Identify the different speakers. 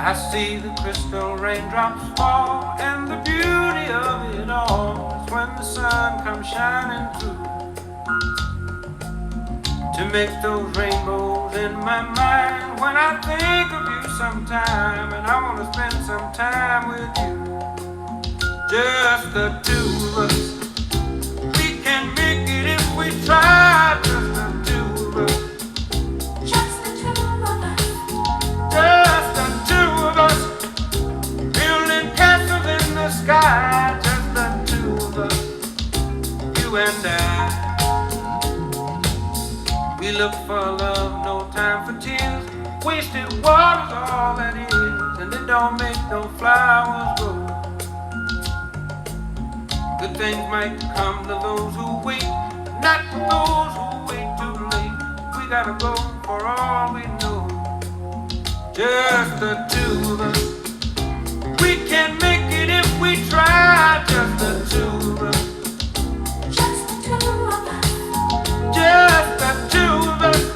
Speaker 1: I see the crystal raindrops fall, and the beauty of it all is when the sun comes shining through to make those rainbows in my mind. When I think of you sometime, and I want to spend some time with you, just the two of us. We can make it if we try, just the two of us.
Speaker 2: Just the two of us.
Speaker 1: Just the two of us. Building castles in the sky, just the two of us. You and I. We look for love, no time for tears. Wasted water's all that is, and it don't make no flowers grow. Good things might come to those who wait, not to those who wait too late. We gotta go for all we know. Just the two of us. We can make it if we try. Just the two of us.
Speaker 2: Just the two of us.
Speaker 1: Just the two of us.